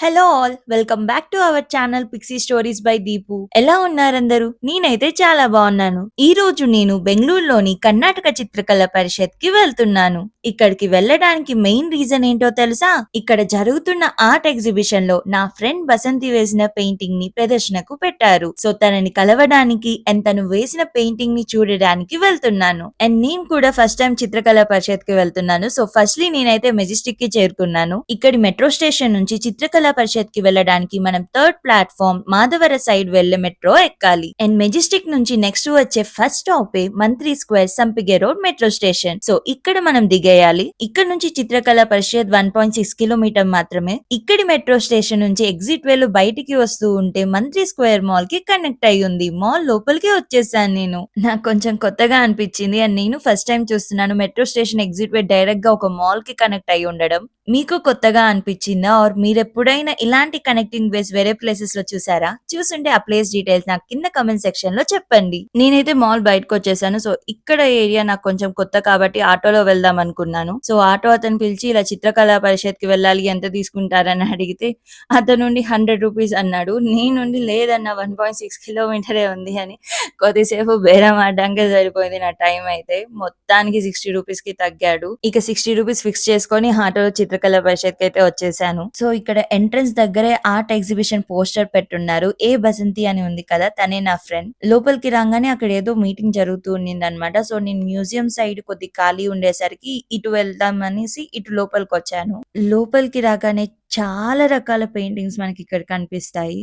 Hello all welcome back to our channel Pixie stories by Deepu. ఎలా ఉన్నారందరూ? నేనైతే చాలా బాగున్నాను. ఈ రోజు నేను బెంగళూరులోని కర్ణాటక చిత్రకళ పరిషత్ కి వెళ్తున్నాను. ఇక్కడికి వెళ్ళడానికి మెయిన్ రీజన్ ఏంటో తెలుసా? ఇక్కడ జరుగుతున్న ఆర్ట్ ఎగ్జిబిషన్ లో నా ఫ్రెండ్ బసంతి వేసిన పెయింటింగ్ ని ప్రదర్శనకు పెట్టారు. సో తనని కలవడానికి అండ్ తను వేసిన పెయింటింగ్ ని చూడడానికి వెళ్తున్నాను. అండ్ నేను కూడా ఫస్ట్ టైం చిత్రకళ పరిషత్ కి వెళ్తున్నాను. సో ఫస్ట్లీ నేనైతే మెజెస్టిక్ కి చేరుకున్నాను. ఇక్కడి మెట్రో స్టేషన్ నుంచి చిత్రకళ పరిషత్ కి వెళ్ళడానికి మనం థర్డ్ ప్లాట్ఫామ్ మాధవర సైడ్ వెళ్లే మెట్రో ఎక్కాలి. అండ్ మెజెస్టిక్ నుంచి నెక్స్ట్ వచ్చే first stop Mantri square Sampige road metro station. So ఇక్కడ మనం దిగేయాలి. ఇక్కడ నుంచి చిత్రకళ పరిషత్ 1.6 కిలోమీటర్ మాత్రమే. ఇక్కడి మెట్రో స్టేషన్ నుంచి ఎగ్జిట్ వేలు బయటికి వస్తూ ఉంటే మంత్రి స్క్వేర్ మాల్ కి కనెక్ట్ అయ్యి ఉంది. మాల్ లోపలికి వచ్చేసాను నేను. నాకు కొంచెం కొత్తగా అనిపించింది అండ్ నేను ఫస్ట్ టైం చూస్తున్నాను మెట్రో స్టేషన్ ఎగ్జిట్ వే డైరెక్ట్ గా ఒక మాల్ కి కనెక్ట్ అయ్యి ఉండడం. మీకు కొత్తగా అనిపించిందా? ఆర్ మీరు ఎప్పుడైనా ఇలాంటి కనెక్టింగ్ వేస్ వేరే ప్లేసెస్ లో చూసారా? చూసుంటే ఆ ప్లేస్ డీటెయిల్స్ నాకు కింద కమెంట్ సెక్షన్ లో చెప్పండి. నేనైతే మాల్ బయటకు వచ్చేసాను. సో ఇక్కడ ఏరియా నాకు కొంచెం కొత్త కాబట్టి ఆటోలో వెళ్దాం అనుకున్నాను. సో ఆటో అతను పిలిచి ఇలా చిత్రకళా పరిషత్ కి వెళ్ళాలి, ఎంత తీసుకుంటారని అడిగితే అతను 100 రూపీస్ అన్నాడు. నేనుండి లేదన్న 1.6 కిలోమీటరే ఉంది అని కొద్దిసేపు బేరం ఆడడానికే సరిపోయింది నా టైం అయితే. మొత్తానికి 60 రూపీస్ కి తగ్గాడు. ఇక 60 రూపీస్ ఫిక్స్ చేసుకొని ఆటోలో చిత్రకళ పరిషత్ కి అయితే వచ్చేసాను. సో ఇక్కడ ఎంట్రన్స్ దగ్గరే ఆర్ట్ ఎగ్జిబిషన్ పోస్టర్ పెట్టున్నారు. ఏ బసంతి అని ఉంది కదా, తనే నా ఫ్రెండ్. లోపలికి రాగానే అక్కడ ఏదో మీటింగ్ జరుగుతూ ఉండింది అనమాట. సో నేను మ్యూజియం సైడ్ కొద్ది ఖాళీ ఉండేసరికి ఇటు వెళ్దాం అనేసి ఇటు లోపలికి వచ్చాను. లోపలికి రాగానే చాలా రకాల పెయింటింగ్స్ మనకి ఇక్కడ కనిపిస్తాయి.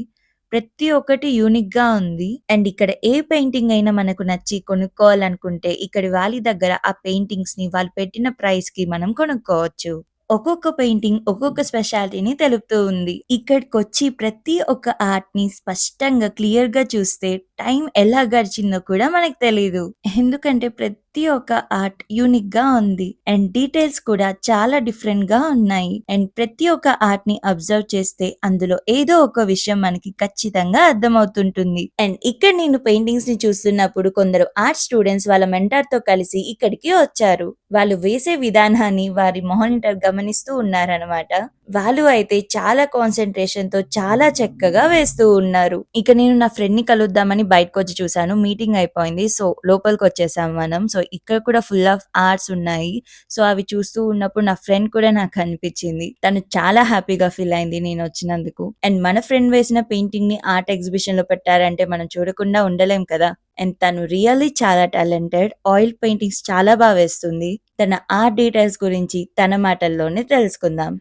ప్రతి ఒక్కటి యూనిక్ గా ఉంది. అండ్ ఇక్కడ ఏ పెయింటింగ్ అయినా మనకు నచ్చి కొనుక్కోవాలనుకుంటే ఇక్కడి వాళ్ళ దగ్గర ఆ పెయింటింగ్స్ ని వాళ్ళు పెట్టిన ప్రైస్ కి మనం కొనుక్కోవచ్చు. ఒక్కొక్క పెయింటింగ్ ఒక్కొక్క స్పెషాలిటీని తెలుపుతూ ఉంది. ఇక్కడికొచ్చి ప్రతి ఒక్క ఆర్ట్ ని స్పష్టంగా క్లియర్ గా చూస్తే టైం ఎలా గడిచిందో కూడా మనకు తెలీదు. ఎందుకంటే ప్రతి ఒక్క ఆర్ట్ యూనిక్ గా ఉంది అండ్ డీటెయిల్స్ కూడా చాలా డిఫరెంట్ గా ఉన్నాయి. అండ్ ప్రతి ఒక్క ఆర్ట్ ని అబ్జర్వ్ చేస్తే అందులో ఏదో ఒక విషయం మనకి ఖచ్చితంగా అర్థమవుతుంటుంది. అండ్ ఇక్కడ నేను పెయింటింగ్స్ ని చూస్తున్నప్పుడు కొందరు ఆర్ట్ స్టూడెంట్స్ వాళ్ళ మెంటర్ తో కలిసి ఇక్కడికి వచ్చారు. వాళ్ళు వేసే విధానాన్ని వారి మానిటర్ గమనిస్తూ ఉన్నారనమాట. వాళ్ళు అయితే చాలా కాన్సన్ట్రేషన్ తో చాలా చక్కగా వేస్తూ ఉన్నారు. ఇక నేను నా ఫ్రెండ్ ని కలుద్దామని బయటకు వచ్చి చూసాను. మీటింగ్ అయిపోయింది. సో లోపలికి వచ్చేసాం మనం. సో ఇక్కడ కూడా ఫుల్ ఆఫ్ ఆర్ట్స్ ఉన్నాయి. సో అవి చూస్తూ ఉన్నప్పుడు నా ఫ్రెండ్ కూడా నాకు అనిపించింది. తను చాలా హ్యాపీగా ఫీల్ అయింది నేను వచ్చినందుకు. అండ్ మన ఫ్రెండ్ వేసిన పెయింటింగ్ ని ఆర్ట్ ఎగ్జిబిషన్ లో పెట్టారంటే మనం చూడకుండా ఉండలేం కదా. అండ్ తను రియల్లీ చాలా టాలెంటెడ్. ఆయిల్ పెయింటింగ్స్ చాలా బాగా వేస్తుంది. తన ఆర్ట్ డీటెయిల్స్ గురించి తన మాటల్లోనే తెలుసుకుందాం.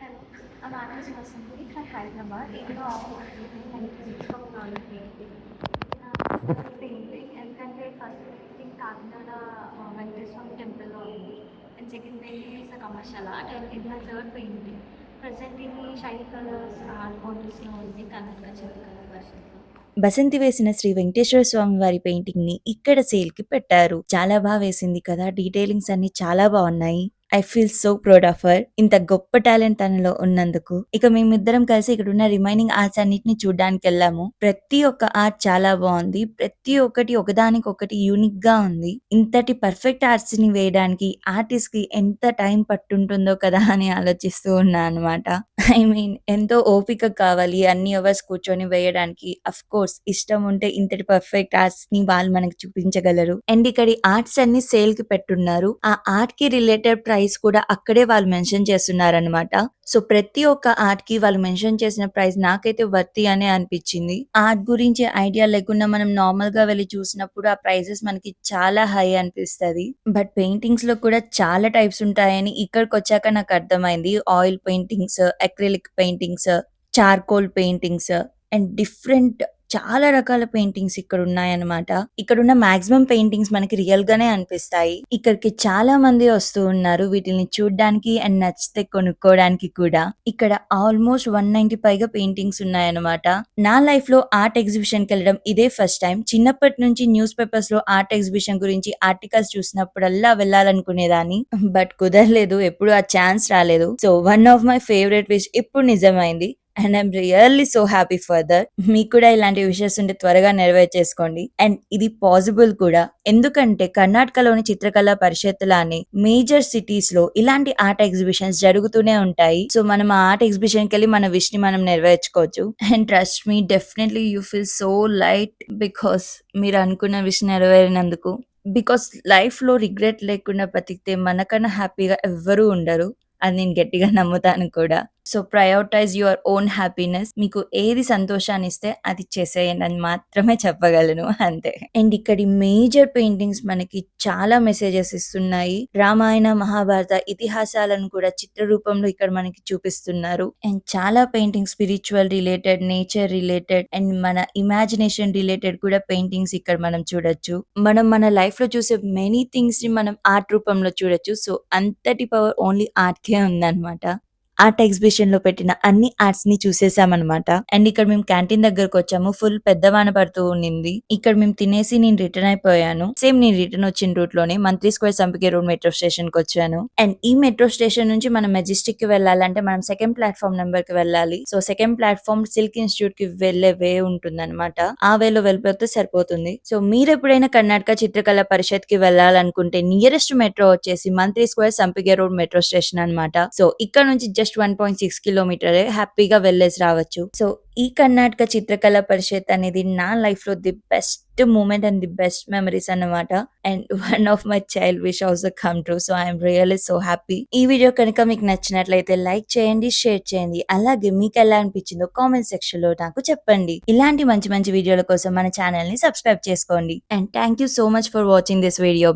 Hello, I'm Anuj Vasanthi from Hyderabad. ఇందులో పెయింటింగ్ ఎందుకంటే ఫస్ట్ పెయింటింగ్ కాకినాడ వెంకటేశ్వర టెంపుల్లో ఉంది and second painting is commercial art and ఇది నా థర్డ్ పెయింటింగ్ ప్రజెంట్ ఇది షైన్ కలర్స్ ఆర్ట్ కాంటెస్ట్లో ఉంది కర్ణాటక చిత్రకళ పరిషత్లో. బసంతి వేసిన శ్రీ వెంకటేశ్వర స్వామి వారి పెయింటింగ్ ని ఇక్కడ సేల్ కి పెట్టారు. చాలా బాగా వేసింది కదా. డీటెయిలింగ్స్ అన్ని చాలా బాగున్నాయి. I feel so proud of her. ఇంత గొప్ప టాలెంట్ తనలో ఉన్నందుకు. ఇక మేమిద్దరం కలిసి ఇక్కడ ఉన్న రిమైనింగ్ ఆర్ట్స్ అన్నిటిని చూడడానికి వెళ్ళాము. ప్రతి ఒక్క ఆర్ట్ చాలా బాగుంది. ప్రతి ఒక్కటి ఒకదానికి ఒకటి యూనిక్ గా ఉంది. ఇంతటి పర్ఫెక్ట్ ఆర్ట్స్ ని వేయడానికి ఆర్టిస్ట్ కి ఎంత టైం పట్టుంటుందో కదా అని ఆలోచిస్తూ ఉన్నా అనమాట. ఐ మీన్ ఎంతో ఓపిక కావాలి అన్ని అవర్స్ కూర్చొని వేయడానికి. అఫ్ కోర్స్ ఇష్టం ఉంటే ఇంతటి పర్ఫెక్ట్ ఆర్ట్స్ ని వాళ్ళు మనకి చూపించగలరు. అండ్ ఇక్కడి ఆర్ట్స్ అన్ని సేల్ కి పెట్టున్నారు. ఆ ఆర్ట్ కి రిలేటెడ్ ప్రైస్ కూడా అక్కడే వాళ్ళు మెన్షన్ చేస్తున్నారనమాట. సో ప్రతి ఒక్క ఆర్ట్ కి వాళ్ళు మెన్షన్ చేసిన ప్రైస్ నాకైతే వర్తి అనే అనిపించింది. ఆర్ట్ గురించి ఐడియా లేకుండా మనం నార్మల్ గా వెళ్ళి చూసినప్పుడు ఆ ప్రైజెస్ మనకి చాలా హై అనిపిస్తది. బట్ పెయింటింగ్స్ లో కూడా చాలా టైప్స్ ఉంటాయని ఇక్కడికి వచ్చాక నాకు అర్థమైంది. Oil paintings, acrylic paintings, charcoal paintings and different చాలా రకాల పెయింటింగ్స్ ఇక్కడ ఉన్నాయన్నమాట. ఇక్కడున్న మాక్సిమం పెయింటింగ్స్ మనకి రియల్ గానే అనిపిస్తాయి. ఇక్కడికి చాలా మంది వస్తూ ఉన్నారు వీటిని చూడడానికి అండ్ నచ్చితే కొనుక్కోవడానికి కూడా. ఇక్కడ ఆల్మోస్ట్ 190 పైగా పెయింటింగ్స్ ఉన్నాయన్నమాట. నా లైఫ్ లో ఆర్ట్ ఎగ్జిబిషన్ కి వెళ్ళడం ఇదే ఫస్ట్ టైం. చిన్నప్పటి నుంచి న్యూస్ పేపర్స్ లో ఆర్ట్ ఎగ్జిబిషన్ గురించి ఆర్టికల్స్ చూసినప్పుడల్లా వెళ్ళాలనుకునేదాన్ని. బట్ కుదరలేదు. ఎప్పుడు ఆ ఛాన్స్ రాలేదు. So one of my favourite wish ఇప్పుడు నిజమైంది. And I'm really so happy for that. మీకు కూడా ఇలాంటి విషెస్ ఉంటే త్వరగా నెరవేర్చేసుకోండి. అండ్ ఇది పాసిబుల్ కూడా, ఎందుకంటే కర్ణాటకలోని చిత్రకళా పరిషత్ లానే మేజర్ సిటీస్ లో ఇలాంటి ఆర్ట్ ఎగ్జిబిషన్స్ జరుగుతూనే ఉంటాయి. సో మనం ఆ ఆర్ట్ ఎగ్జిబిషన్ కి వెళ్ళి మన విష్ ని మనం నెరవేర్చుకోవచ్చు. And trust me, definitely you feel so light because మీరు అనుకున్న విష్ నెరవేరినందుకు. బికాస్ లైఫ్ లో రిగ్రెట్ లేకుండా బతికితే మనకన్నా హ్యాపీగా ఎవ్వరూ ఉండరు. అది నేను గట్టిగా నమ్ముతాను కూడా. So prioritise your own happiness. మీకు ఏది సంతోషాన్ని ఇస్తే అది చేసేయండి అని మాత్రమే చెప్పగలను, అంతే. అండ్ ఇక్కడి మేజర్ పెయింటింగ్స్ మనకి చాలా మెసేజెస్ ఇస్తున్నాయి. రామాయణ మహాభారత ఇతిహాసాలను కూడా చిత్ర రూపంలో ఇక్కడ మనకి చూపిస్తున్నారు. అండ్ చాలా paintings spiritual related, nature related and మన ఇమాజినేషన్ రిలేటెడ్ కూడా పెయింటింగ్స్ ఇక్కడ మనం చూడొచ్చు. మనం మన లైఫ్ లో చూసే మెనీ థింగ్స్ ని మనం ఆర్ట్ రూపంలో చూడొచ్చు. సో అంతటి పవర్ ఓన్లీ ఆర్ట్ కే ఉందన్నమాట. ఆర్ట్ ఎగ్జిబిషన్ లో పెట్టిన అన్ని ఆర్ట్స్ ని చూసేసామన్నమాట. అండ్ ఇక్కడ మేము క్యాంటీన్ దగ్గరకు వచ్చాము. ఫుల్ పెద్ద వాన పడుతూ ఉండింది. ఇక్కడ మేము తినేసి నేను రిటర్న్ అయిపోయాను. సేమ్ నేను రిటర్న్ వచ్చిన రూట్ లోనే మంత్రి స్క్వేర్ సంపికే రోడ్ మెట్రో స్టేషన్ కి వచ్చాను. అండ్ ఈ మెట్రో స్టేషన్ నుంచి మనం మెజెస్టిక్ కి వెళ్ళాలంటే మనం సెకండ్ ప్లాట్ఫామ్ నెంబర్ కి వెళ్ళాలి. So second platform silk institute కి వెళ్లే వే ఉంటుంది అనమాట. ఆ వేలో వెళ్ళిపోతే సరిపోతుంది. సో మీరు ఎప్పుడైనా కర్ణాటక చిత్రకళా పరిషత్ కి వెళ్ళాలనుకుంటే నియరెస్ట్ మెట్రో వచ్చేసి మంత్రి స్క్వేర్ సంపికే రోడ్ మెట్రో స్టేషన్ అన్నమాట. సో ఇక్కడ నుంచి జస్ట్ 1.6 కిలోమీటరే, హ్యాపీగా వెళ్ళేసి రావచ్చు. సో ఈ కర్ణాటక చిత్రకళా పరిషత్ అనేది నా లైఫ్ లో the best moment and the best memories అన్నమాట. And one of my child wish also come true. So I'm really so happy. ఈ వీడియో కనుక మీకు నచ్చినట్లయితే లైక్ చేయండి, షేర్ చేయండి. అలాగే మీకు ఎలా అనిపించిందో కామెంట్ సెక్షన్ లో నాకు చెప్పండి. ఇలాంటి మంచి మంచి వీడియోల కోసం మన ఛానల్ ని సబ్స్క్రైబ్ చేసుకోండి. And thank you so much for watching this video.